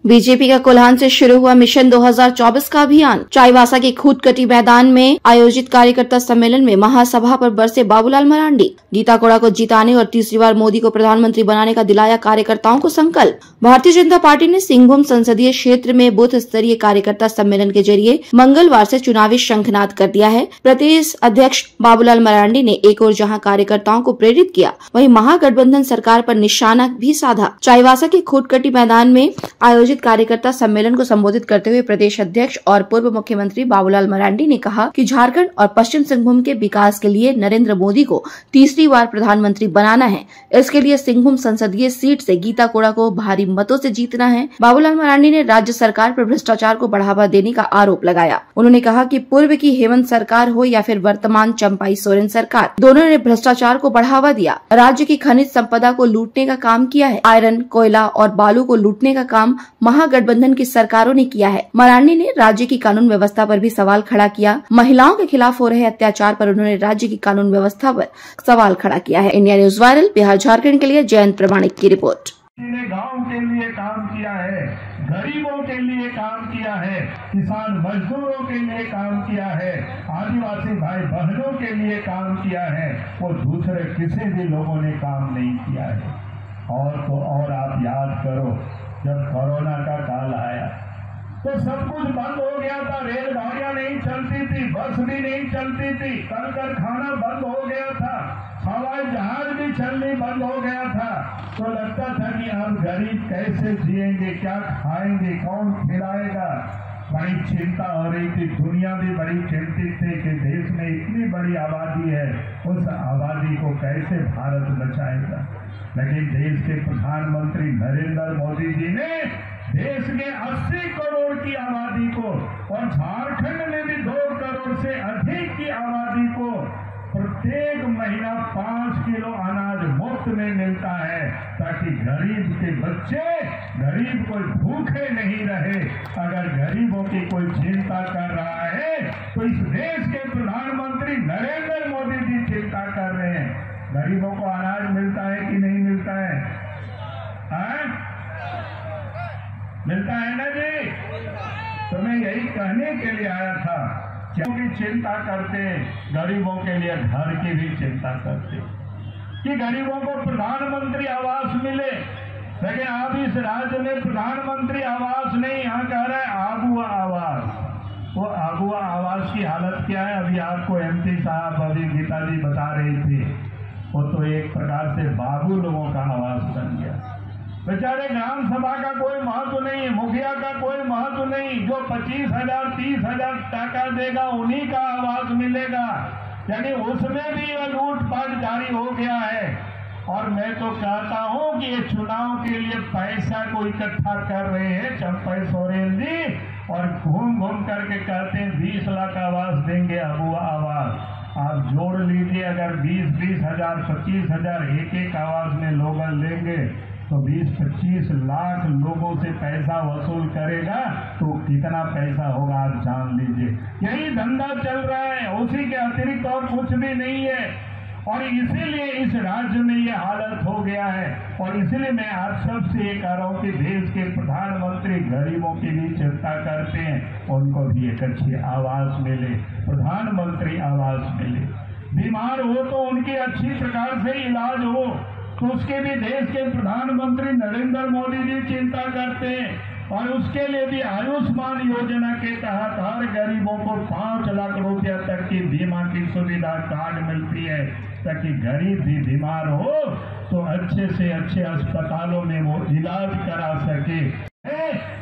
BJP का कोल्हान से शुरू हुआ मिशन 2024 का अभियान। चाईबासा के खूदकटी मैदान में आयोजित कार्यकर्ता सम्मेलन में महासभा पर बरसे बाबूलाल मरांडी। गीता कोड़ा को जिताने और तीसरी बार मोदी को प्रधानमंत्री बनाने का दिलाया कार्यकर्ताओं को संकल्प। भारतीय जनता पार्टी ने सिंहभूम संसदीय क्षेत्र में बूथ स्तरीय कार्यकर्ता सम्मेलन के जरिए मंगलवार से चुनावी शंखनाद कर दिया है। प्रदेश अध्यक्ष बाबूलाल मरांडी ने एक ओर जहां कार्यकर्ताओं को प्रेरित किया, वहीं महागठबंधन सरकार पर निशाना भी साधा। चाईबासा के खूदकटी मैदान में आयोजित कार्यकर्ता सम्मेलन को संबोधित करते हुए प्रदेश अध्यक्ष और पूर्व मुख्यमंत्री बाबूलाल मरांडी ने कहा कि झारखंड और पश्चिम सिंहभूम के विकास के लिए नरेंद्र मोदी को तीसरी बार प्रधानमंत्री बनाना है। इसके लिए सिंहभूम संसदीय सीट से गीता कोड़ा को भारी मतों से जीतना है। बाबूलाल मरांडी ने राज्य सरकार पर भ्रष्टाचार को बढ़ावा देने का आरोप लगाया। उन्होंने कहा कि पूर्व की हेमंत सरकार हो या फिर वर्तमान चंपाई सोरेन सरकार, दोनों ने भ्रष्टाचार को बढ़ावा दिया। राज्य की खनिज संपदा को लूटने का काम किया है। आयरन, कोयला और बालू को लूटने का काम महागठबंधन की सरकारों ने किया है। मरांडी ने राज्य की कानून व्यवस्था पर भी सवाल खड़ा किया। महिलाओं के खिलाफ हो रहे अत्याचार पर उन्होंने राज्य की कानून व्यवस्था पर सवाल खड़ा किया है। India news viral, Bihar Jharkhand के लिए जयंत प्रमाणिक की रिपोर्ट। गांव के लिए काम किया है, गरीबों के लिए काम किया है, किसान मजदूरों के लिए काम किया है, आदिवासी भाई बहनों के लिए काम किया है, वो दूसरे किसी भी लोगों ने काम नहीं किया है। और आप याद करो, जब कोरोना का काल आया तो सब कुछ बंद हो गया था। रेलगाड़ियां नहीं चलती थी, बस भी नहीं चलती थी, कल कारखाना बंद हो गया था, हवाई जहाज भी चलने बंद हो गया था। तो लगता था कि अब गरीब कैसे जिएंगे, क्या खाएंगे, कौन खिलाएगा। बड़ी चिंता हो रही थी। दुनिया भी बड़ी चिंतित थी कि देश में इतनी बड़ी आबादी है, उस आबादी को कैसे भारत बचाएगा। लेकिन देश के प्रधानमंत्री नरेंद्र मोदी जी ने देश के 80 करोड़ की आबादी को और झारखंड में भी 2 करोड़ से अधिक की आबादी को प्रत्येक महीना 5 किलो अनाज मुफ्त में मिलता है, ताकि गरीब के बच्चे, गरीब कोई भूखे नहीं रहे। अगर गरीबों की कोई चिंता कर रहा है तो इस देश के प्रधानमंत्री नरेंद्र मोदी जी चिंता कर रहे हैं। गरीबों को अनाज मिलता है कि नहीं मिलता है? मिलता है ना जी? तो मैं यही कहने के लिए आया था, क्योंकि चिंता करते, गरीबों के लिए घर की भी चिंता करते कि गरीबों को प्रधानमंत्री आवास मिले। लेकिन अब इस राज्य में प्रधानमंत्री आवास नहीं, यहाँ कह रहे हैं आगुआ आवास। वो आगुआ आवास की हालत क्या है, अभी आपको एमपी साहब, अभी गीता जी बता रही थी, वो तो एक प्रकार से बाबू लोगों का आवास बन गया। बेचारे ग्राम सभा का कोई महत्व नहीं, मुखिया का कोई महत्व नहीं, जो 25,000 30,000 टाका देगा उन्हीं का आवास मिलेगा। यानी उसमें भी यह लूटपाट जारी हो गया है। और मैं तो कहता हूं कि ये चुनाव के लिए पैसा को इकट्ठा कर रहे हैं चंपाई सोरेन जी, और घूम घूम करके कहते हैं 20 लाख आवास देंगे, अगुआ आवास। आप जोड़ लीजिए, अगर 20-20 हजार 25,000 एक आवास में लोग लेंगे तो 20-25 लाख लोगों से पैसा वसूल करेगा तो कितना पैसा होगा आप जान लीजिए। यही धंधा चल रहा है, उसी के अतिरिक्त और कुछ भी नहीं है। और इसीलिए इस राज्य में ये हालत हो गया है। और इसीलिए मैं आप सबसे ये कह रहा हूँ कि देश के प्रधानमंत्री गरीबों की भी चिंता करते हैं, उनको भी एक अच्छी आवास मिले, प्रधानमंत्री आवास मिले। बीमार हो तो उनकी अच्छी प्रकार से इलाज हो, तो उसके भी देश के प्रधानमंत्री नरेंद्र मोदी जी चिंता करते हैं। और उसके लिए भी आयुष्मान योजना के तहत हर गरीबों को 5 लाख रुपया तक की बीमा की सुविधा कार्ड मिलती है, ताकि गरीब भी बीमार हो तो अच्छे से अच्छे अस्पतालों में वो इलाज करा सके।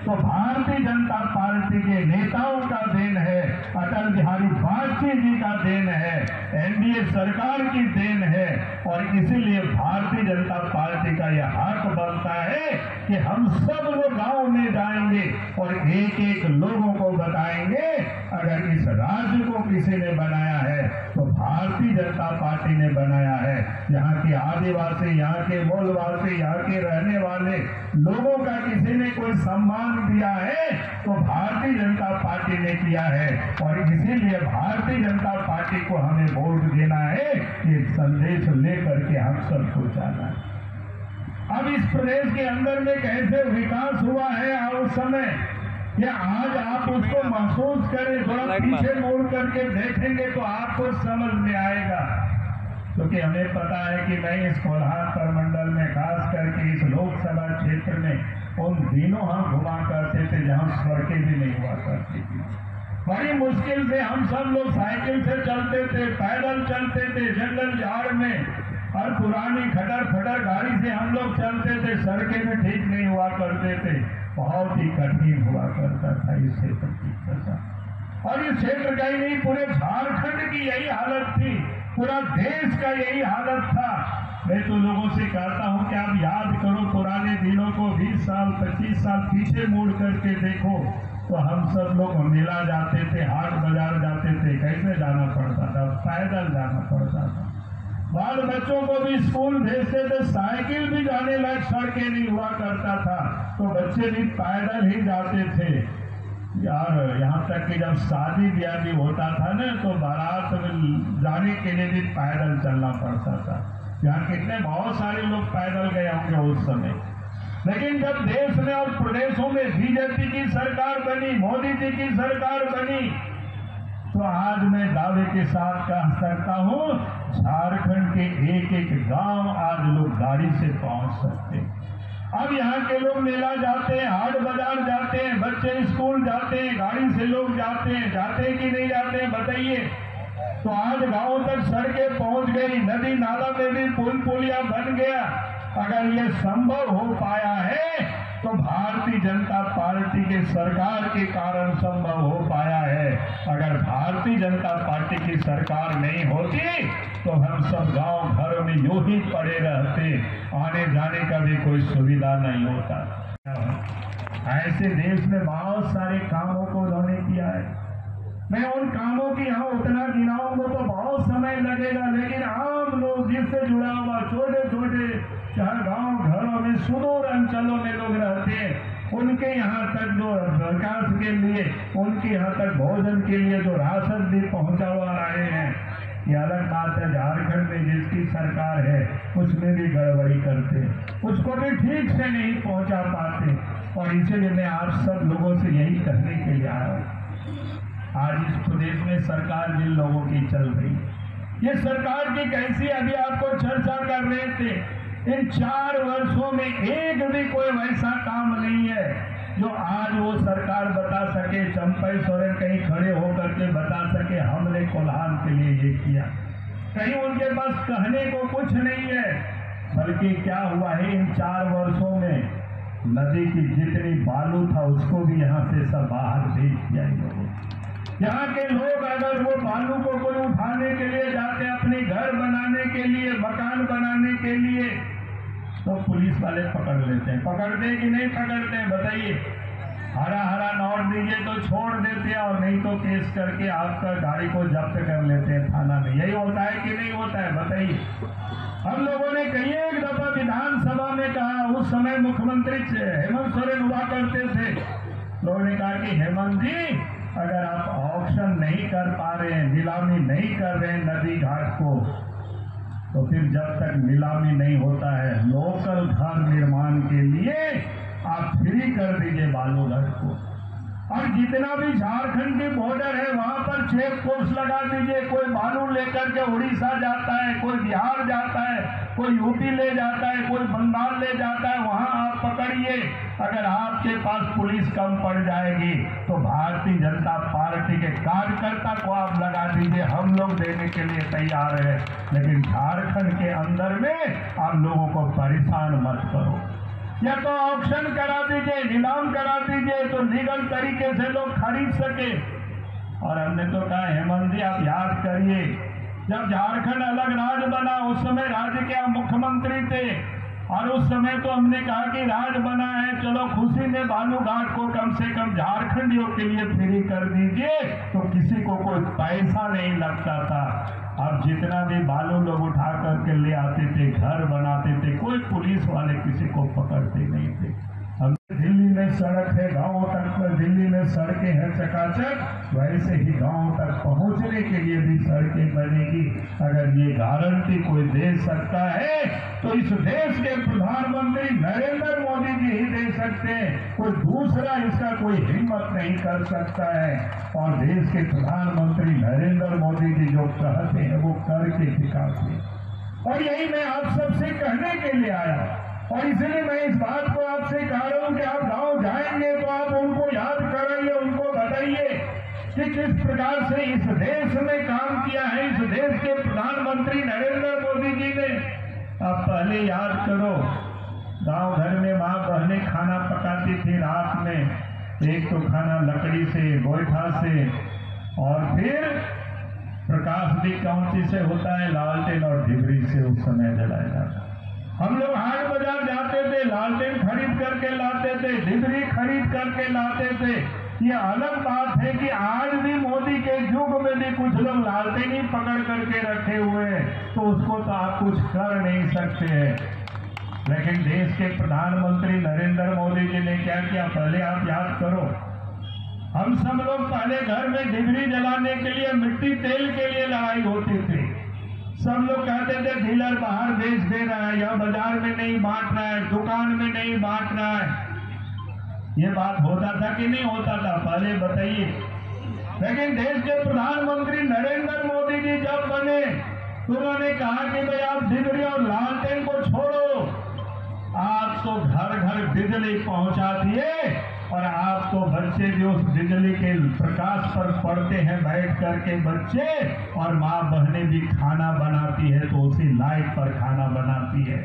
तो भारतीय जनता पार्टी के नेताओं का देन है, अटल बिहारी वाजपेयी जी का देन है, एनडीए सरकार की देन है। और इसीलिए भारतीय जनता पार्टी का यह हक बनता है कि हम सब लोग गांव में जाएंगे और एक एक लोगों को बताएंगे, अगर इस राज्य को किसी ने बनाया है तो भारतीय जनता पार्टी ने बनाया है। यहाँ के आदिवासी, यहाँ के मूलवासी, यहाँ के रहने वाले लोगों का किसी ने कोई सम्मान दिया है तो भारतीय जनता पार्टी ने किया है। और इसीलिए भारतीय जनता पार्टी को हमें वोट देना है, ये संदेश लेकर के हम सबको जाना है। अब इस प्रदेश के अंदर में कैसे विकास हुआ है उस समय, या आज आप उसको महसूस करें, थोड़ा पीछे मुड़ करके देखेंगे तो आपको समझ में आएगा। क्योंकि हमें पता है कि मैं इस कोल्हार प्रमंडल में खास करके इस लोकसभा क्षेत्र में उन दिनों हम घुमा करते थे जहां सड़कें भी नहीं हुआ करती थी। बड़ी मुश्किल से हम सब लोग साइकिल से चलते थे, पैदल चलते थे जंगल झाड़ में, और पुरानी खटर फटर गाड़ी से हम लोग चलते थे, सड़कें भी ठीक नहीं हुआ करते थे, बहुत ही कठिन हुआ करता था इस क्षेत्र की दशा। और इस क्षेत्र का ही नहीं, पूरे झारखंड की यही हालत थी, पूरा देश का यही हालत था। मैं तो लोगों से कहता हूं कि आप याद करो पुराने दिनों को, 20 साल 25 साल पीछे मुड़ करके देखो, तो हम सब लोग मेला जाते थे, हाट बाजार जाते थे, कैसे जाना पड़ता था, पैदल जाना पड़ता था। बाल बच्चों को भी स्कूल भेजते थे, साइकिल भी जाने लायक सड़कें नहीं हुआ करता था, तो बच्चे भी पैदल ही जाते थे यार। यहाँ तक कि जब शादी ब्याह भी होता था ना, तो बारात जाने के लिए भी पैदल चलना पड़ता था। यहाँ कितने बहुत सारे लोग पैदल गए होंगे उस समय। लेकिन जब देश में और प्रदेशों में बीजेपी की सरकार बनी, मोदी जी की सरकार बनी, तो आज मैं दावे के साथ कह सकता हूँ, झारखंड के एक एक गांव आज लोग गाड़ी से पहुंच सकते हैं। अब यहाँ के लोग मेला जाते हैं, हाट बाजार जाते हैं, बच्चे स्कूल जाते हैं, गाड़ी से लोग जाते हैं कि नहीं जाते हैं बताइए। तो आज गांव तक सड़कें पहुंच गई, नदी नाला में भी पुल पुलिया बन गया। अगर ये संभव हो पाया है तो भारतीय जनता पार्टी के सरकार के कारण संभव हो पाया है। अगर भारतीय जनता पार्टी की सरकार नहीं होती तो हम सब गांव घरों में यूं ही पड़े रहते, आने जाने का भी कोई सुविधा नहीं होता। ऐसे देश में बहुत सारे कामों को उन्होंने किया है। मैं उन कामों की यहाँ उतना गिनाऊंगा तो बहुत समय लगेगा, लेकिन आम लोग जिससे जुड़ा हुआ छोटे छोटे चाहे गांव घरों में सुदूर अंचलों में लोग रहते हैं, उनके यहाँ तक जो विकास के लिए, उनके यहाँ तक भोजन के लिए जो राशन भी पहुंचावा रहे हैं। ये अलग बात है, झारखंड में जिसकी सरकार है उसमें भी गड़बड़ी करते हैं, उसको भी ठीक से नहीं पहुंचा पाते। और इसीलिए मैं आप सब लोगों से यही कहने के लिए आया हूँ। आज इस प्रदेश में सरकार जिन लोगों की चल रही, ये सरकार की कैसी, अभी आपको चर्चा कर रहे थे, इन 4 वर्षों में एक भी कोई वैसा काम नहीं है जो आज वो सरकार बता सके, चंपई सोरेन कहीं खड़े होकर के बता सके हमने कोल्हार के लिए ये किया। कहीं उनके पास कहने को कुछ नहीं है। बल्कि क्या हुआ है, इन 4 वर्षों में नदी की जितनी बालू था उसको भी यहाँ से सब बाहर भेज दिया। यहाँ के लोग अगर वो बालू को कोई उठाने के लिए जाते, अपने घर बनाने के लिए, मकान बनाने के लिए, तो पुलिस वाले पकड़ लेते हैं। पकड़ते हैं कि नहीं पकड़ते हैं बताइए? हरा हरा नोट दीजिए तो छोड़ देते हैं, और नहीं तो केस करके आपका गाड़ी को जब्त कर लेते हैं थाना में। यही होता है कि नहीं होता है बताइए? हम लोगों ने कई एक दफा विधानसभा में कहा, उस समय मुख्यमंत्री हेमंत सोरेन हुआ करते थे। लोगों ने कहा कि हेमंत जी, अगर आप ऑक्शन नहीं कर पा रहे हैं, नीलामी नहीं कर रहे हैं नदी घाट को, तो फिर जब तक नीलामी नहीं होता है लोकल घर निर्माण के लिए आप फ्री कर दीजिए बालूघाट को। और जितना भी झारखंड की बॉर्डर है वहां पर चेक पोस्ट लगा दीजिए। कोई बालू लेकर के उड़ीसा जाता है, कोई बिहार जाता है, कोई यूपी ले जाता है, कोई बंगाल ले जाता है, वहां आप पकड़िए। अगर आपके पास पुलिस कम पड़ जाएगी तो भारतीय जनता पार्टी के कार्यकर्ता को आप लगा दीजिए, हम लोग देने के लिए तैयार है। लेकिन झारखंड के अंदर में आप लोगों को परेशान मत करो। या तो ऑक्शन करा दीजिए, नीलाम करा दीजिए, तो लीगल तरीके से लोग खरीद सके। और हमने तो कहा हेमंत जी, आप याद करिए, जब झारखंड अलग राज्य बना उस समय राज्य के मुख्यमंत्री थे, और उस समय तो हमने कहा कि राज्य बना है, चलो खुशी में बालू घाट को कम से कम झारखंडियों के लिए फ्री कर दीजिए, तो किसी को कोई पैसा नहीं लगता था। अब जितना भी बालू लोग उठा करके ले आते थे, घर बनाते थे, कोई पुलिस वाले किसी को पकड़ते नहीं थे। हमने दिल्ली में सड़क है गांवों तक, दिल्ली में सड़कें हैं चकाचक, वैसे ही गांवों तक पहुंचने के लिए भी सड़कें बनेगी। अगर ये गारंटी कोई दे सकता है तो इस देश के प्रधानमंत्री नरेंद्र मोदी जी ही दे सकते हैं, कोई दूसरा इसका कोई हिम्मत नहीं कर सकता है। और देश के प्रधानमंत्री नरेंद्र मोदी जी जो कहते हैं वो करके दिखाते हैं, और यही मैं आप सबसे कहने के लिए आया। और इसलिए मैं इस बात को आपसे कह रहा हूं कि आप गांव जाएंगे तो आप उनको याद कराइए, उनको बताइए कि किस प्रकार से इस देश में काम किया है इस देश के प्रधानमंत्री नरेंद्र मोदी जी ने। आप पहले याद करो, गांव घर में माँ बहनें खाना पकाती थी रात में, एक तो खाना लकड़ी से, गोईठा से, और फिर प्रकाश भी कौन सी से होता है, लालटेन और डिबरी से उस समय जलाया जाता। हम लोग हाट बाजार जाते थे, लालटेन खरीद करके लाते थे, डिबरी खरीद करके लाते थे। ये अलग बात है कि आज भी मोदी के युग में भी कुछ लोग लालटेन ही पकड़ करके रखे हुए हैं, तो उसको तो आप कुछ कर नहीं सकते हैं। लेकिन देश के प्रधानमंत्री नरेंद्र मोदी जी ने क्या किया, पहले आप याद करो। हम सब लोग पहले घर में डिबरी जलाने के लिए, मिट्टी तेल के लिए लड़ाई होती थी। सब लोग कहते थे डीलर बाहर बेच दे रहा है, या बाजार में नहीं बांट रहा है, दुकान में नहीं बांट रहा है। ये बात होता था कि नहीं होता था, पहले बताइए। लेकिन देश के प्रधानमंत्री नरेंद्र मोदी जी जब बने तो उन्होंने कहा कि भाई आप डिबरी और लालटेन को छोड़ो, आप तो घर घर बिजली पहुंचा दिए, और आप तो बच्चे भी उस बिजली के प्रकाश पर पड़ते हैं बैठ करके बच्चे, और माँ बहनें भी खाना बनाती है तो उसी लाइट पर खाना बनाती है।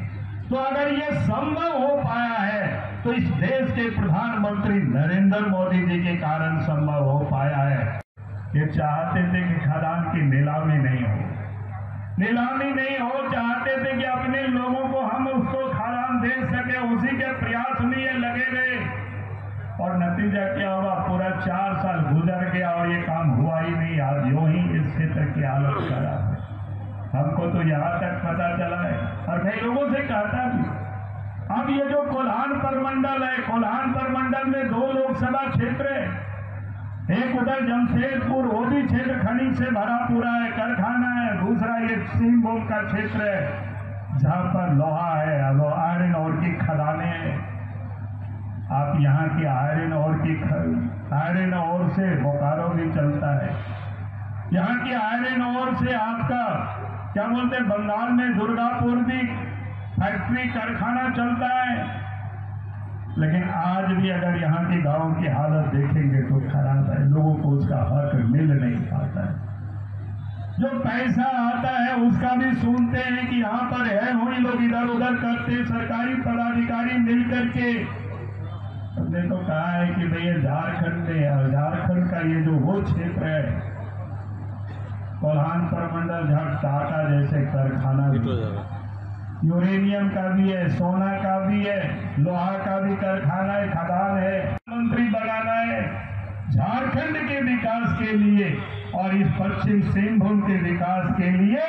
तो अगर ये संभव हो पाया है तो इस देश के प्रधानमंत्री नरेंद्र मोदी जी के कारण संभव हो पाया है। ये चाहते थे कि खदान की नीलामी नहीं हो, नीलामी नहीं हो, चाहते थे कि अपने लोगों को हम उसको खदान दे सके, उसी के प्रयास में ये लगे रहे। और नतीजा क्या हुआ, पूरा 4 साल गुजर गया और ये काम हुआ ही नहीं। आज यूं ही इस क्षेत्र की हालत खराब है। हमको तो यहाँ तक पता चला है, और कई लोगों से कहता भी। अब ये जो कोल्हान प्रमंडल है, कोल्हान प्रमंडल में 2 लोकसभा क्षेत्र है, एक उधर जमशेदपुर वो भी क्षेत्र खनिज से भरा पूरा है, कारखाना है, दूसरा ये सिंहभूम का क्षेत्र है जहाँ पर लोहा है, आयरन ओर की खदानें हैं। आप यहाँ की आयरन ओर से बोकारो भी चलता है, यहाँ की आयरन ओर से आपका क्या बोलते हैं, बंगाल में दुर्गापुर भी फैक्ट्री कारखाना चलता है। लेकिन आज भी अगर यहाँ के गांव की हालत देखेंगे तो खराब है, लोगों को उसका हक मिल नहीं पाता है। जो पैसा आता है उसका भी सुनते हैं कि यहाँ पर है, वही लोग इधर उधर करते, सरकारी पदाधिकारी मिलकर के। हमने तो कहा है कि भैया झारखंड में, और झारखंड का ये जो वो क्षेत्र है, कोल्हान प्रमंडल, टाटा जैसे कारखाना भी, यूरेनियम का भी है, सोना का भी है, लोहा का भी कारखाना है, खदान है। मंत्री बनाना है झारखंड के विकास के लिए और इस पश्चिम सिंहभूम के विकास के लिए।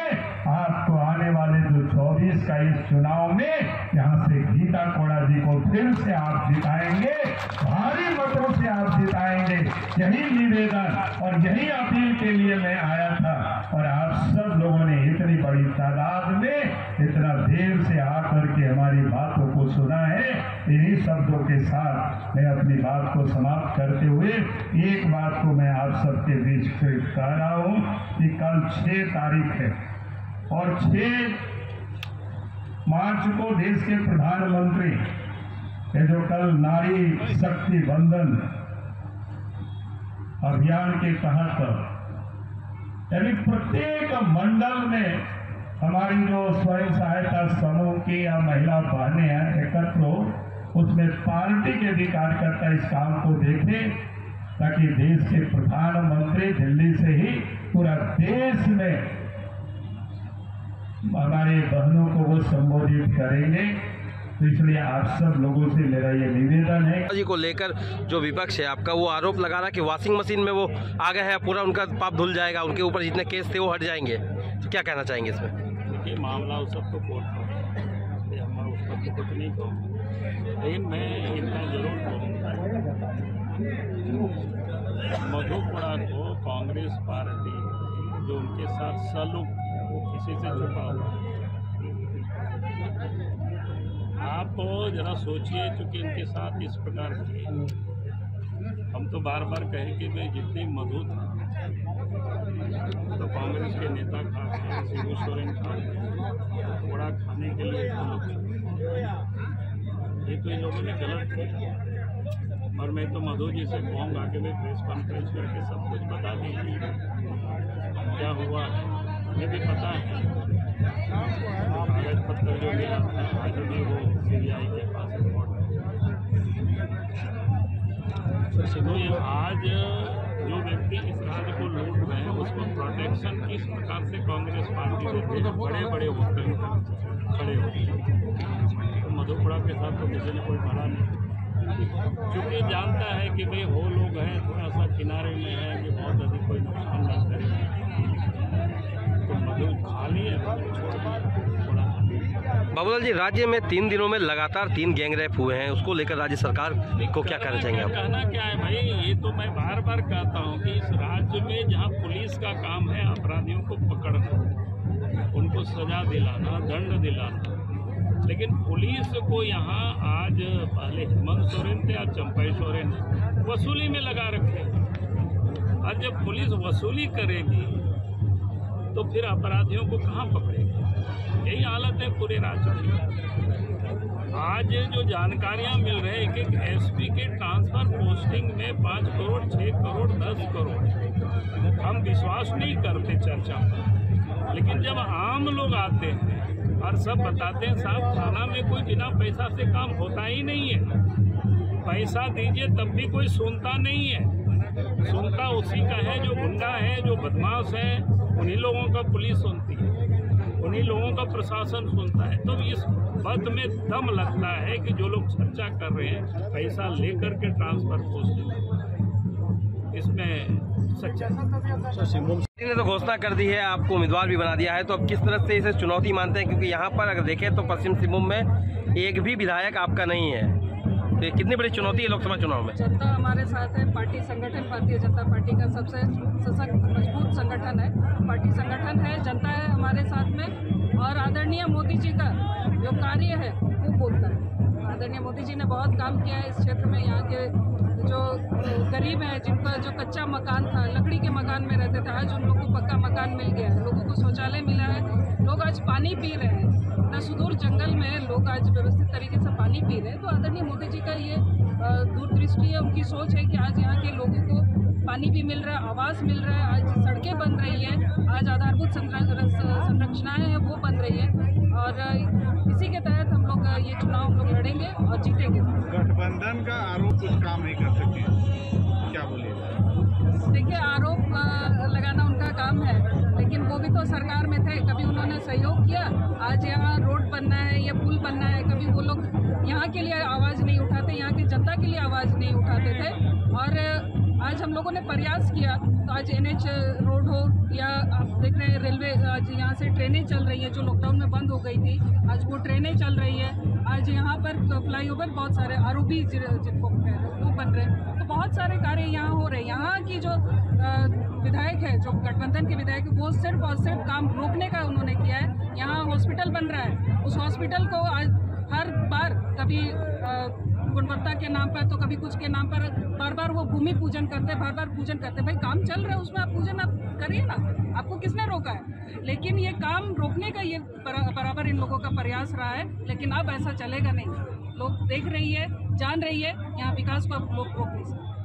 आपको आने वाले जो 24 का इस चुनाव में यहाँ से गीता कोड़ा जी को फिर से आप जिताएंगे, भारी मतों से आप जिताएंगे। यही निवेदन और यही अपील के लिए मैं आया था, और आप सब लोगों ने इतनी बड़ी तादाद में इतना देर से आकर के हमारी बातों को सुना है। इन्हीं शब्दों के साथ मैं अपनी बात को समाप्त करते हुए एक बात को मैं आप सबके बीच कह रहा हूं कि कल 6 तारीख है, और 6 मार्च को देश के प्रधानमंत्री ये जो कल नारी शक्ति बंधन अभियान के तहत, यानी प्रत्येक मंडल में हमारी जो स्वयं सहायता समूह की या महिला बहनें हैं एकत्र हो, उसमें पार्टी के भी कार्यकर्ता इस काम को देखें, ताकि देश के प्रधानमंत्री दिल्ली से ही पूरा देश में हमारे बहनों को वो संबोधित करेंगे। तो इसलिए आप सब लोगों से मेरा ये निवेदन है। जी को लेकर जो विपक्ष है आपका, वो आरोप लगा रहा कि वॉशिंग मशीन में वो आ गए हैं, पूरा उनका पाप धुल जाएगा, उनके ऊपर जितने केस थे वो हट जाएंगे। तो क्या कहना चाहेंगे इसमें? ये मामला उस सब तो कोर्ट पर, हम उस पर तो कुछ नहीं कहूँगा। लेकिन मैं इतना जरूर कहूँगा, मधुपुरा को कांग्रेस पार्टी जो उनके साथ सलूक किया वो किसी से छुपा हुआ। आप जरा सोचिए, चूँकि इनके साथ इस प्रकार की, हम तो बार बार कहे कि भाई जितनी मधु था तो कांग्रेस के नेता खा के, शिबू सोरेन खा के, बड़ा खाने के लिए ये तो इन लोगों ने गलत किया। और मैं तो मधु जी से कहूँगा कि भाई प्रेस कॉन्फ्रेंस करके सब कुछ बता दीजिए क्या हुआ है। मुझे भी पता है कागज पत्र जो मिला था आज भी वो CBI के पास रिपोर्ट है। आज जो व्यक्ति इस राज्य को लूट रहे हैं उसको प्रोटेक्शन किस प्रकार से कांग्रेस पार्टी देते हैं, बड़े बड़े वकील खड़े होते हैं। तो मधुपुरा के साथ तो किसी ने कोई खड़ा नहीं, क्योंकि जानता है कि भाई वो लोग हैं थोड़ा सा किनारे में है कि बहुत अधिक कोई नुकसान नहीं करेगा, तो मधु खाली है, छोड़ थोड़ा। बाबूलाल जी, राज्य में 3 दिनों में लगातार 3 गैंगरेप हुए हैं, उसको लेकर राज्य सरकार को क्या कहना चाहेंगे आप? कहना क्या है भाई, ये तो मैं बार बार कहता हूँ कि इस राज्य में जहाँ पुलिस का काम है अपराधियों को पकड़ना, उनको सजा दिलाना, दंड दिलाना, लेकिन पुलिस को यहाँ आज पहले हेमंत सोरेन थे, आज चंपाई सोरेन वसूली में लगा रखे। और जब पुलिस वसूली करेगी तो फिर अपराधियों को कहाँ पकड़ेगी? यही हालत है पूरे राज्य की। आज जो जानकारियां मिल रही है कि SP के ट्रांसफर पोस्टिंग में 5 करोड़, 6 करोड़, 10 करोड़, हम विश्वास नहीं करते चर्चा में, लेकिन जब आम लोग आते हैं और सब बताते हैं साहब थाना में कोई बिना पैसा से काम होता ही नहीं है, पैसा दीजिए तब भी कोई सुनता नहीं है, सुनता उसी का है जो गुंडा है, जो बदमाश है, उन्हीं लोगों का पुलिस सुनती है, उन्हीं लोगों का प्रशासन सुनता है। तो इस बात में दम लगता है कि जो लोग चर्चा कर रहे हैं पैसा लेकर के ट्रांसफर पोस्टिंग, इसमें सच्चा ने तो घोषणा कर दी है, आपको उम्मीदवार भी बना दिया है, तो अब किस तरह से इसे चुनौती मानते हैं? क्योंकि यहाँ पर अगर देखें तो पश्चिम सिंहभूम में एक भी विधायक आपका नहीं है, तो ये कितनी बड़ी चुनौती है लोकसभा चुनाव में? जनता हमारे साथ है, पार्टी संगठन भारतीय जनता पार्टी का सबसे सशक्त मजबूत संगठन है, पार्टी संगठन है, जनता है हमारे साथ में। और आदरणीय मोदी जी का जो कार्य है वो बोलता है। आदरणीय मोदी जी ने बहुत काम किया है इस क्षेत्र में। यहाँ के जो गरीब हैं, जिनका जो कच्चा मकान था, लकड़ी के मकान में रहते थे, आज उन लोगों को पक्का मकान मिल गया है, लोगों को शौचालय मिला है, लोग आज पानी पी रहे हैं। इतना सुदूर जंगल में लोग आज व्यवस्थित तरीके से पानी पी रहे हैं। तो आदरणीय मोदी जी का ये दूरदृष्टि है, उनकी सोच है कि आज यहाँ के लोगों को पानी भी मिल रहा है, आवास मिल रहा है, आज सड़कें बन रही है, आज आधारभूत संरचनाएं हैं वो बन रही है। और इसी के तहत हम लोग ये चुनाव हम लोग लड़ेंगे और जीतेंगे। गठबंधन का आरोप कुछ काम नहीं कर सके, क्या बोलिएगा? देखिए, आरोप लगाना उनका काम है, लेकिन वो भी तो सरकार में थे, कभी उन्होंने सहयोग किया। आज यहाँ रोड बनना है, ये पुल बनना है, कभी वो लोग यहाँ के लिए आवाज़ नहीं उठाते, यहाँ की जनता के लिए आवाज़ नहीं उठाते थे। और आज हम लोगों ने प्रयास किया तो आज NH रोड हो या आप देख रहे हैं रेलवे, आज यहाँ से ट्रेनें चल रही हैं जो लॉकडाउन में बंद हो गई थी, आज वो ट्रेनें चल रही है। आज यहाँ पर फ्लाईओवर बहुत सारे ROB जिनको वो बन रहे हैं, तो बहुत सारे कार्य यहाँ हो रहे हैं। यहाँ की जो विधायक है, जो गठबंधन के विधायक है, वो सिर्फ और सिर्फ काम रोकने का उन्होंने किया है। यहाँ हॉस्पिटल बन रहा है, उस हॉस्पिटल को आज हर बार कभी गुणवत्ता के नाम पर तो कभी कुछ के नाम पर बार बार वो भूमि पूजन करते, बार बार पूजन करते। भाई काम चल रहा है, उसमें आप पूजन आप करिए ना, आपको किसने रोका है? लेकिन ये काम रोकने का ये बराबर इन लोगों का प्रयास रहा है, लेकिन अब ऐसा चलेगा नहीं। लोग देख रही है, जान रही है, यहाँ विकास को अब लोग रोक नहीं सकते।